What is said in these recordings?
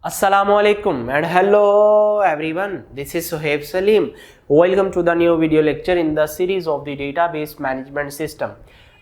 Assalamualaikum and hello everyone. This is Suhaib Salim. Welcome to the new video lecture in the series of the database management system.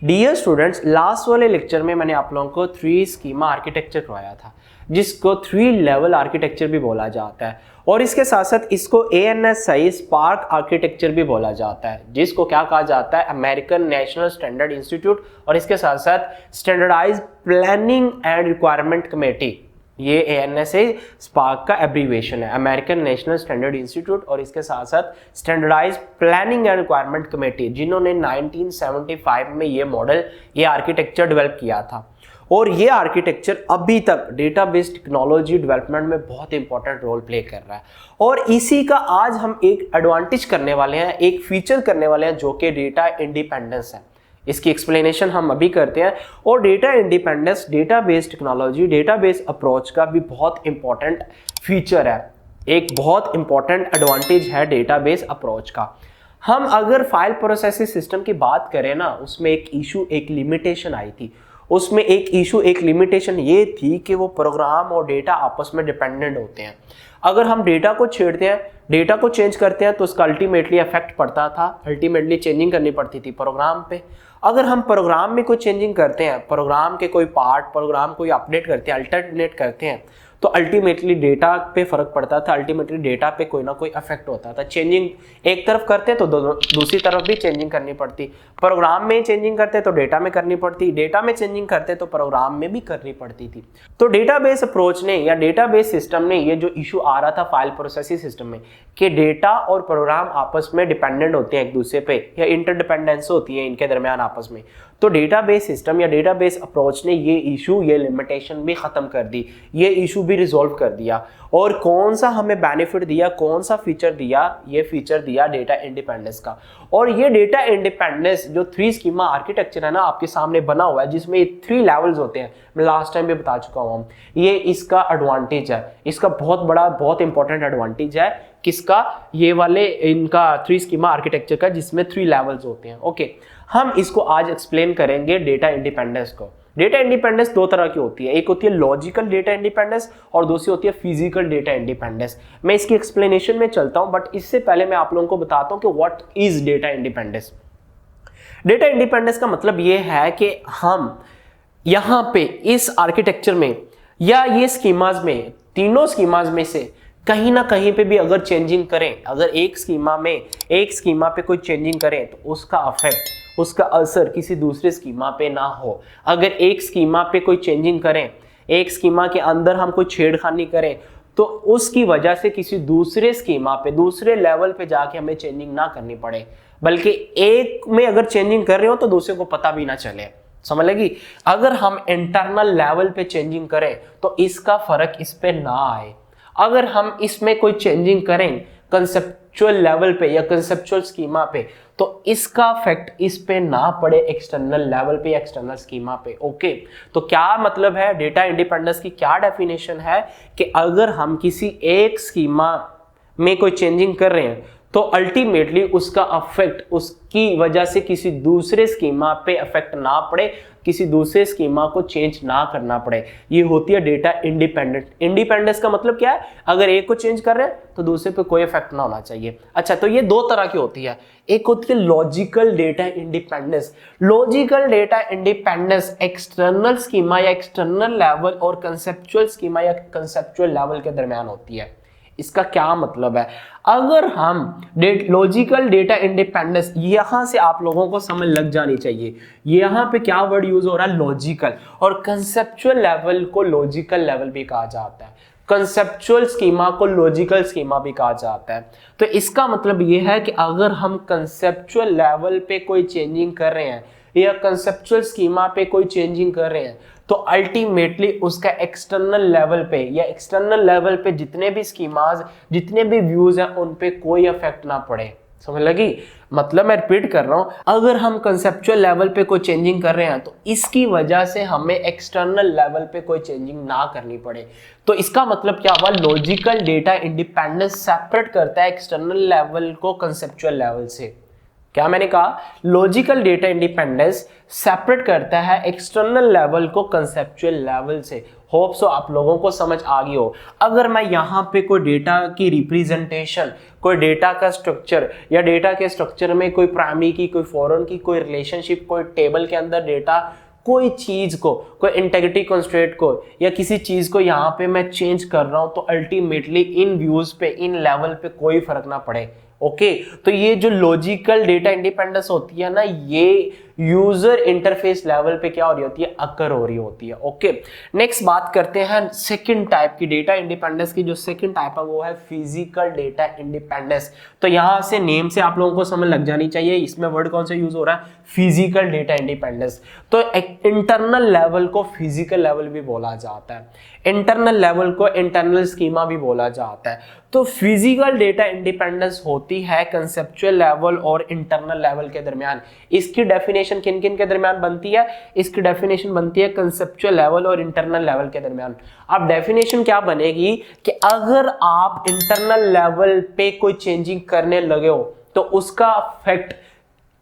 Dear students, last वाले lecture में मैंने आप लोगों को 3 schema architecture करवाया था जिसको 3 level architecture भी बोला जाता है और इसके साथ साथ इसको ANSI स्पार्क आर्किटेक्चर भी बोला जाता है जिसको क्या कहा जाता है अमेरिकन नेशनल स्टैंडर्ड इंस्टीट्यूट और इसके साथ साथ standardize planning and requirement committee. ये ANSI स्पार्क का एब्रीविएशन है, अमेरिकन नेशनल स्टैंडर्ड इंस्टीट्यूट और इसके साथ साथ standardize planning and requirement committee, जिन्होंने 1975 में ये मॉडल ये आर्किटेक्चर डेवलप किया था। और ये आर्किटेक्चर अभी तक डेटाबेस टेक्नोलॉजी डेवलपमेंट में बहुत इंपॉर्टेंट रोल प्ले कर रहा है और इसी का आज हम एक एडवांटेज करने वाले हैं, एक फीचर करने वाले हैं जो कि डेटा इंडिपेंडेंस है। इसकी एक्सप्लेनेशन हम अभी करते हैं और data independence database technology database approach का भी बहुत इंपॉर्टेंट फीचर है, एक बहुत इंपॉर्टेंट एडवांटेज है डेटाबेस अप्रोच का। हम अगर फाइल प्रोसेसिंग सिस्टम की बात करें ना, उसमें एक इशू एक लिमिटेशन आई थी। उसमें एक लिमिटेशन ये थी कि वो प्रोग्राम और डेटा आपस में डिपेंडेंट होते हैं। अगर हम डेटा को छेड़ते हैं, डेटा को चेंज करते हैं तो उसका अल्टीमेटली इफेक्ट पड़ता था, अल्टीमेटली चेंजिंग करनी पड़ती थी प्रोग्राम पे। अगर हम प्रोग्राम में कोई चेंजिंग करते हैं, प्रोग्राम के कोई पार्ट, प्रोग्राम कोई अपडेट करते हैं, अल्टरनेट करते हैं तो अल्टीमेटली डेटा पे फर्क पड़ता था, अल्टीमेटली डेटा पे कोई ना कोई इफेक्ट होता था। चेंजिंग एक तरफ करते तो दूसरी तरफ भी चेंजिंग करनी पड़ती, प्रोग्राम में चेंजिंग करते तो डेटा में करनी पड़ती, डेटा में चेंजिंग करते तो प्रोग्राम में भी करनी पड़ती थी। तो डेटाबेस अप्रोच ने या डेटाबेस सिस्टम ने ये जो इशू आ रहा था फाइल प्रोसेसिंग सिस्टम में कि डेटा और प्रोग्राम आपस में डिपेंडेंट होते हैं एक दूसरे पे या इंटरडिपेंडेंस होती है इनके दरमियान आपस में, तो डेटाबेस सिस्टम या डेटाबेस अप्रोच ने ये इशू ये लिमिटेशन भी खत्म कर दी, ये इशू भी रिजॉल्व कर दिया। और कौन सा हमें बेनिफिट दिया, कौन सा फीचर दिया, ये फीचर दिया डेटा इंडिपेंडेंस का। और ये डेटा इंडिपेंडेंस जो 3 स्कीमा आर्किटेक्चर है ना आपके सामने बना हुआ है, जिसमें 3 लेवल्स होते हैं, मैं लास्ट टाइम भी बता चुका हूँ, ये इसका एडवांटेज है, इसका बहुत बड़ा बहुत इंपॉर्टेंट एडवांटेज है। किसका? ये वाले इनका 3 स्कीमा आर्किटेक्चर का, जिसमें 3 लेवल्स होते हैं। ओके, हम इसको आज एक्सप्लेन करेंगे डेटा इंडिपेंडेंस को। डेटा इंडिपेंडेंस 2 तरह की होती है, एक होती है लॉजिकल डेटा इंडिपेंडेंस और दूसरी होती है फिजिकल डेटा इंडिपेंडेंस। मैं इसकी एक्सप्लेनेशन में चलता हूं, बट इससे पहले मैं आप लोगों को बताता हूं कि what is data independence. Data independence का मतलब ये है कि हम यहां पे इस आर्किटेक्चर में या ये स्कीमाज में, तीनों स्कीमाज में से कहीं ना कहीं पे भी अगर चेंजिंग करें, अगर एक स्कीमा पे कोई चेंजिंग करें तो उसका अफेक्ट, उसका असर किसी दूसरे स्कीमा पे ना हो। अगर एक स्कीमा पे कोई चेंजिंग करें, एक स्कीमा के अंदर हम कोई छेड़खानी करें तो उसकी वजह से किसी दूसरे स्कीमा पे, दूसरे लेवल पे जाके हमें चेंजिंग ना करनी पड़े, बल्कि एक में अगर चेंजिंग कर रहे हो तो दूसरे को पता भी ना चले। समझ लगी? अगर हम इंटरनल लेवल पे चेंजिंग करें तो इसका फर्क इस पे ना आए। अगर हम इसमें कोई चेंजिंग करें कंसेप्चुअल लेवल पे या कंसेप्चुअल स्कीमा पे तो इसका इफेक्ट इस पे ना पड़े एक्सटर्नल लेवल पे या एक्सटर्नल स्कीमा पे। ओके, तो क्या मतलब है डेटा इंडिपेंडेंस की, क्या डेफिनेशन है कि अगर हम किसी एक स्कीमा में कोई चेंजिंग कर रहे हैं तो अल्टीमेटली उसका इफेक्ट उसकी वजह से किसी दूसरे स्कीमा पे इफेक्ट ना पड़े, किसी दूसरे स्कीमा को चेंज ना करना पड़े। ये होती है डेटा इंडिपेंडेंट। इंडिपेंडेंस का मतलब क्या है? अगर एक को चेंज कर रहे हैं तो दूसरे पे कोई इफेक्ट ना होना चाहिए। अच्छा, तो ये 2 तरह की होती है, एक होती है logical data independence. Logical data independence external schema या एक्सटर्नल लेवल और कंसेप्चुअल स्कीमा या कंसेप्चुअल लेवल के दरमियान होती है। इसका क्या मतलब है? अगर हम लॉजिकल डेटा इंडिपेंडेंस, यहां से आप लोगों को समझ लग जानी चाहिए, यहां पे क्या वर्ड यूज हो रहा है? लॉजिकल। और कंसेप्चुअल लेवल को लॉजिकल लेवल भी कहा जाता है, कंसेप्चुअल स्कीमा को लॉजिकल स्कीमा भी कहा जाता है। तो इसका मतलब यह है कि अगर हम कंसेप्चुअल लेवल पे कोई चेंजिंग कर रहे हैं या कंसेप्चुअल स्कीमा पे कोई चेंजिंग कर रहे हैं तो अल्टीमेटली उसका एक्सटर्नल लेवल पे या एक्सटर्नल लेवल पे जितने भी स्कीमाज, जितने भी व्यूज हैं उन पे कोई इफेक्ट ना पड़े। समझ लगी? मतलब मैं रिपीट कर रहा हूं, अगर हम कंसेप्चुअल लेवल पे कोई चेंजिंग कर रहे हैं तो इसकी वजह से हमें एक्सटर्नल लेवल पे कोई चेंजिंग ना करनी पड़े। तो इसका मतलब क्या हुआ? लॉजिकल डेटा इंडिपेंडेंस सेपरेट करता है एक्सटर्नल लेवल को कंसेप्चुअल लेवल से। क्या मैंने कहा? लॉजिकल डेटा इंडिपेंडेंस सेपरेट करता है एक्सटर्नल लेवल को कंसेप्चुअल लेवल से। होप सो आप लोगों को समझ आ गई हो। अगर मैं यहाँ पे कोई डेटा की रिप्रेजेंटेशन, कोई डेटा का स्ट्रक्चर या डेटा के स्ट्रक्चर में कोई प्राइमरी की, कोई फॉरेन की, कोई रिलेशनशिप, कोई टेबल के अंदर डेटा, कोई चीज को, कोई इंटेग्रिटी कंस्ट्रेंट को या किसी चीज को यहाँ पे मैं चेंज कर रहा हूं, तो अल्टीमेटली इन व्यूज पे, इन लेवल पे कोई फर्क ना पड़े। ओके तो ये जो लॉजिकल डेटा इंडिपेंडेंस होती है ना, ये यूजर इंटरफेस लेवल पे क्या हो रही होती है, अकर हो रही होती है। ओके नेक्स्ट बात करते हैं सेकंड टाइप की डेटा इंडिपेंडेंस की। जो सेकंड टाइप है वो है फिजिकल डेटा इंडिपेंडेंस। तो यहां से नेम से आप लोगों को समझ लग जानी चाहिए, इसमें वर्ड कौन सा यूज हो रहा है, फिजिकल डेटा इंडिपेंडेंस। तो इंटरनल लेवल को फिजिकल लेवल भी बोला जाता है, इंटरनल लेवल को इंटरनल स्कीमा भी बोला जाता है। तो फिजिकल डेटा इंडिपेंडेंस होती है कंसेप्चुअल लेवल और इंटरनल लेवल के दरमियान। इसकी डेफिनेशन किन किन के दरमियान बनती है, इसकी डेफिनेशन बनती है कंसेप्चुअल लेवल और इंटरनल लेवल के दरमियान। अब डेफिनेशन क्या बनेगी कि अगर आप इंटरनल लेवल पे कोई चेंजिंग करने लगे हो तो उसका इफेक्ट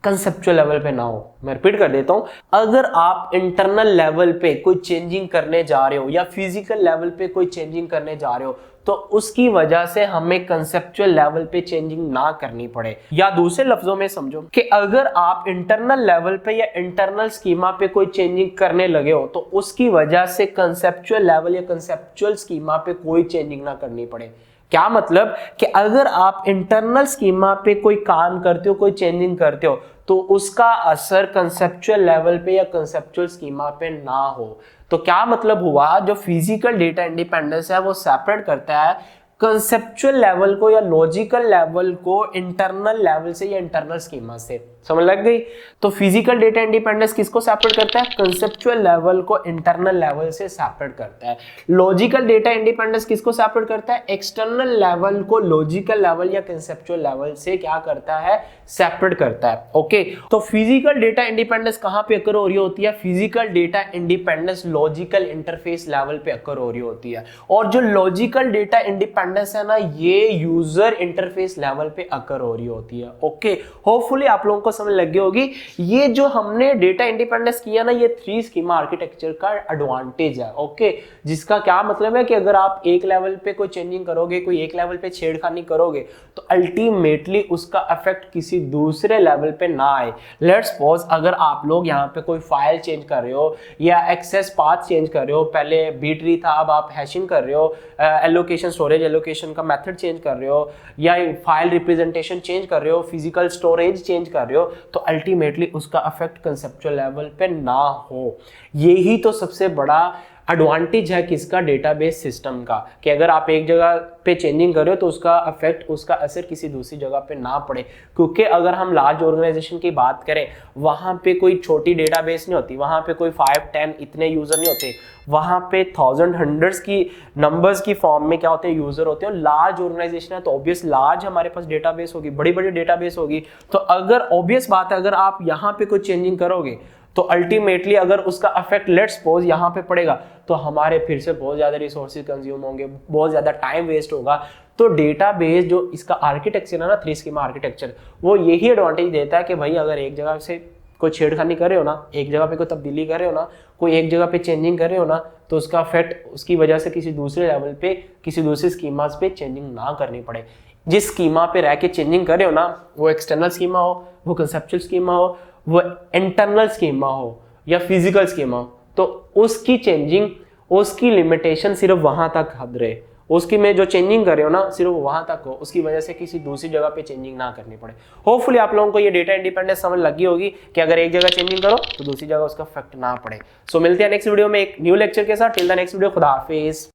कंसेप्चुअल लेवल पे ना हो। मैं रिपीट कर देता हूं, अगर आप इंटरनल लेवल पे कोई चेंजिंग करने जा रहे हो या फिजिकल लेवल पे कोई चेंजिंग करने जा रहे हो तो उसकी वजह से हमें कंसेप्चुअल लेवल पे चेंजिंग ना करनी पड़े। या दूसरे लफ्जों में समझो कि अगर आप इंटरनल लेवल पे या इंटरनल स्कीमा पे कोई चेंजिंग करने लगे हो तो उसकी वजह से कंसेप्चुअल लेवल या कंसेप्चुअल स्कीमा पे कोई चेंजिंग ना करनी पड़े। क्या मतलब कि अगर आप इंटरनल स्कीमा पे कोई काम करते हो, कोई चेंजिंग करते हो तो उसका असर कंसेप्चुअल लेवल पे या कंसेप्चुअल स्कीमा पे ना हो। तो क्या मतलब हुआ, जो फिजिकल डेटा इंडिपेंडेंस है वो सेपरेट करता है कंसेप्चुअल लेवल को या लॉजिकल लेवल को इंटरनल लेवल से या इंटरनल स्कीमा से। समझ लग गई। तो फिजिकल डेटा इंडिपेंडेंस किसको सेपरेट करता है, कंसेप्चुअल लेवल को इंटरनल लेवल से सेपरेट करता है। लॉजिकल डेटा इंडिपेंडेंस किसको सेपरेट करता है, एक्सटर्नल लेवल को लॉजिकल लेवल या कंसेप्चुअल लेवल से क्या करता है, सेपरेट करता है। ओके तो फिजिकल डेटा इंडिपेंडेंस कहां पे अकर हो रही होती है, physical data independence logical interface level पे अकर हो रही होती है। और जो लॉजिकल डेटा इंडिपेंडेंस है ना, ये यूजर इंटरफेस लेवल पे अकर हो रही होती है। ओके होपफुली आप लोगों को समझ लग गई होगी। ये जो हमने डेटा इंडिपेंडेंस किया ना, ये 3 स्कीमा आर्किटेक्चर का एडवांटेज है। ओके जिसका क्या मतलब है कि अगर आप एक लेवल पे कोई चेंजिंग करोगे, कोई एक लेवल पे छेड़खानी करोगे तो अल्टीमेटली उसका इफेक्ट किसी दूसरे लेवल पे ना आए। लेट्स सपोज अगर आप लोग यहाँ पे कोई फाइल चेंज कर रहे हो या एक्सेस पाथ चेंज कर रहे हो, पहले बी ट्री था अब आप हैशिंग कर रहे हो, एलोकेशन स्टोरेज एलोकेशन का मेथड चेंज कर रहे हो या फाइल रिप्रेजेंटेशन चेंज कर रहे हो, फिजिकल स्टोरेज चेंज कर रहे हो, तो अल्टीमेटली उसका इफेक्ट कंसेप्चुअल लेवल पे ना हो। यही तो सबसे बड़ा एडवांटेज है किसका, डेटाबेस सिस्टम का, कि अगर आप एक जगह पे चेंजिंग कर रहे हो तो उसका इफेक्ट, उसका असर किसी दूसरी जगह पे ना पड़े। क्योंकि अगर हम लार्ज ऑर्गेनाइजेशन की बात करें, वहां पे कोई छोटी डेटाबेस नहीं होती, वहां पे कोई 5-10 इतने यूजर नहीं होते, वहां पे 1000 हंड्रेड्स की नंबर्स की फॉर्म में क्या होते हैं, यूजर होते हैं। लार्ज ऑर्गेनाइजेशन है तो ऑब्वियस लार्ज हमारे पास डेटाबेस होगी, बड़ी बड़ी डेटाबेस होगी। तो अगर ऑब्वियस बात है, अगर आप यहाँ पे कोई चेंजिंग करोगे तो अल्टीमेटली अगर उसका इफेक्ट लेट्स सपोज यहाँ पे पड़ेगा तो हमारे फिर से बहुत ज्यादा रिसोर्सेज कंज्यूम होंगे, बहुत ज्यादा टाइम वेस्ट होगा। तो डेटाबेस जो इसका आर्किटेक्चर है ना, 3 स्कीमा आर्किटेक्चर, वो यही एडवांटेज देता है कि भाई अगर एक जगह से कोई छेड़खानी कर रहे हो ना, एक जगह पे कोई तब्दीली कर रहे हो ना, कोई एक जगह पे चेंजिंग कर रहे हो ना, तो उसका इफेक्ट उसकी वजह से किसी दूसरे लेवल पे, किसी दूसरी स्कीमास पे चेंजिंग ना करनी पड़े। जिस स्कीमा पे रह के चेंजिंग कर रहे हो ना, वो एक्सटर्नल स्कीमा हो, वो कंसेप्चुअल स्कीमा हो, वो इंटरनल स्कीमा हो या फिजिकल स्कीमा हो, तो उसकी चेंजिंग, उसकी लिमिटेशन सिर्फ वहां तक हद रहे, उसकी में जो चेंजिंग कर रहे हो ना सिर्फ वहां तक हो, उसकी वजह से किसी दूसरी जगह पे चेंजिंग ना करनी पड़े। होपफुली आप लोगों को ये डेटा इंडिपेंडेंस समझ लगी होगी कि अगर एक जगह चेंजिंग करो तो दूसरी जगह उसका इफेक्ट ना पड़े। सो मिलते हैं नेक्स्ट वीडियो में एक न्यू लेक्चर के साथ। टिल द नेक्स्ट वीडियो, खुदा हाफिज।